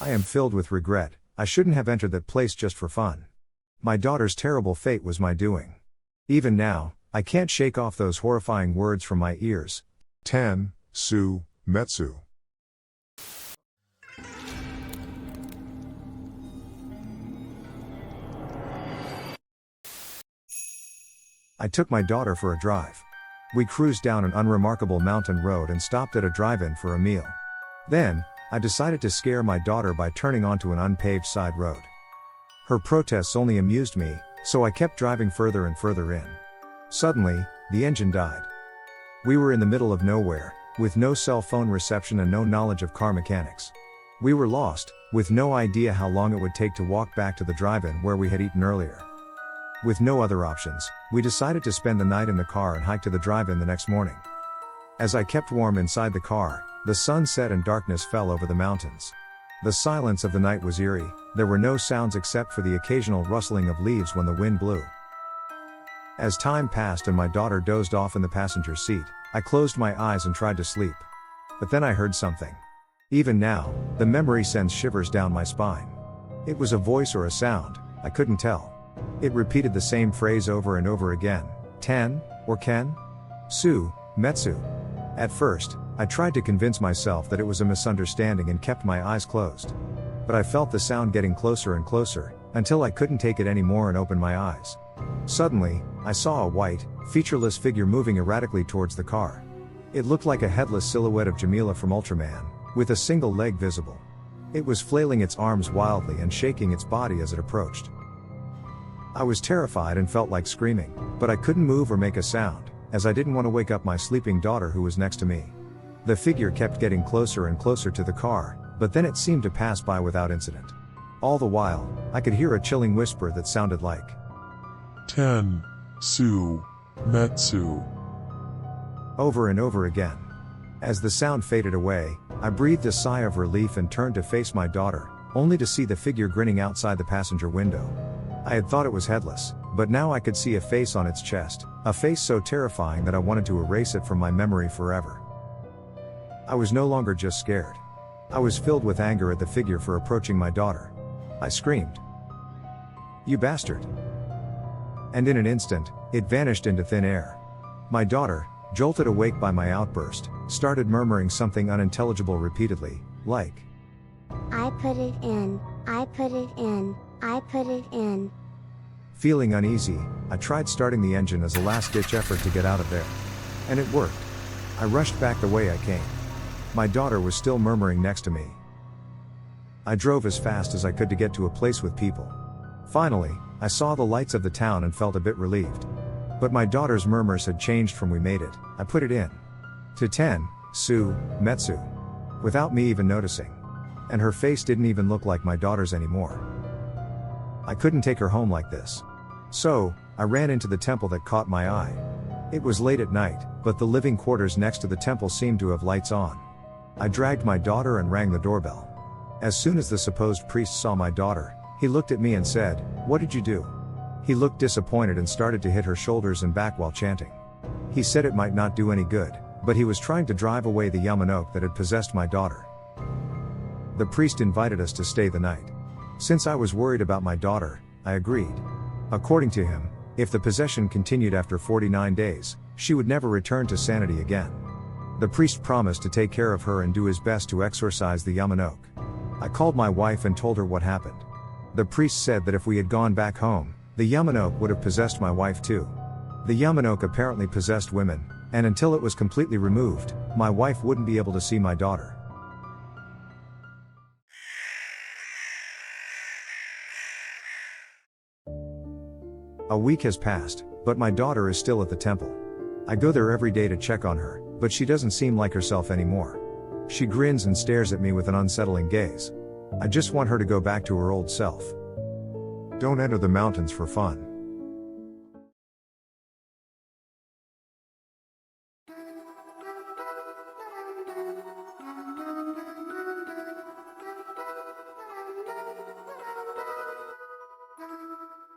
I am filled with regret. I shouldn't have entered that place just for fun. My daughter's terrible fate was my doing. Even now, I can't shake off those horrifying words from my ears. 10. Su, Metsu. I took my daughter for a drive. We cruised down an unremarkable mountain road and stopped at a drive-in for a meal. Then, I decided to scare my daughter by turning onto an unpaved side road. Her protests only amused me, so I kept driving further and further in. Suddenly, the engine died. We were in the middle of nowhere, with no cell phone reception and no knowledge of car mechanics. We were lost, with no idea how long it would take to walk back to the drive-in where we had eaten earlier. With no other options, we decided to spend the night in the car and hike to the drive-in the next morning. As I kept warm inside the car, the sun set and darkness fell over the mountains. The silence of the night was eerie. There were no sounds except for the occasional rustling of leaves when the wind blew. As time passed and my daughter dozed off in the passenger seat, I closed my eyes and tried to sleep. But then I heard something. Even now, the memory sends shivers down my spine. It was a voice or a sound, I couldn't tell. It repeated the same phrase over and over again. Ten, or Ken? Su, Metsu. At first, I tried to convince myself that it was a misunderstanding and kept my eyes closed. But I felt the sound getting closer and closer, until I couldn't take it anymore and opened my eyes. Suddenly, I saw a white, featureless figure moving erratically towards the car. It looked like a headless silhouette of Jamila from Ultraman, with a single leg visible. It was flailing its arms wildly and shaking its body as it approached. I was terrified and felt like screaming, but I couldn't move or make a sound, as I didn't want to wake up my sleeping daughter who was next to me. The figure kept getting closer and closer to the car, but then it seemed to pass by without incident. All the while, I could hear a chilling whisper that sounded like, 10. Su, Metsu. Over and over again. As the sound faded away, I breathed a sigh of relief and turned to face my daughter, only to see the figure grinning outside the passenger window. I had thought it was headless, but now I could see a face on its chest, a face so terrifying that I wanted to erase it from my memory forever. I was no longer just scared. I was filled with anger at the figure for approaching my daughter. I screamed, "You bastard!" And in an instant, it vanished into thin air. My daughter, jolted awake by my outburst, started murmuring something unintelligible repeatedly, like, I put it in, I put it in, I put it in. Feeling uneasy, I tried starting the engine as a last-ditch effort to get out of there. And it worked. I rushed back the way I came. My daughter was still murmuring next to me. I drove as fast as I could to get to a place with people. Finally, I saw the lights of the town and felt a bit relieved. But my daughter's murmurs had changed from "we made it," I put it in, to 10, Su, Metsu. Without me even noticing. And her face didn't even look like my daughter's anymore. I couldn't take her home like this. So, I ran into the temple that caught my eye. It was late at night, but the living quarters next to the temple seemed to have lights on. I dragged my daughter and rang the doorbell. As soon as the supposed priest saw my daughter, he looked at me and said, "What did you do?" He looked disappointed and started to hit her shoulders and back while chanting. He said it might not do any good, but he was trying to drive away the Yamanoke that had possessed my daughter. The priest invited us to stay the night. Since I was worried about my daughter, I agreed. According to him, if the possession continued after 49 days, she would never return to sanity again. The priest promised to take care of her and do his best to exorcise the Yamanoke. I called my wife and told her what happened. The priest said that if we had gone back home, the Yamanoke would have possessed my wife too. The Yamanoke apparently possessed women, and until it was completely removed, my wife wouldn't be able to see my daughter. A week has passed, but my daughter is still at the temple. I go there every day to check on her, but she doesn't seem like herself anymore. She grins and stares at me with an unsettling gaze. I just want her to go back to her old self. Don't enter the mountains for fun.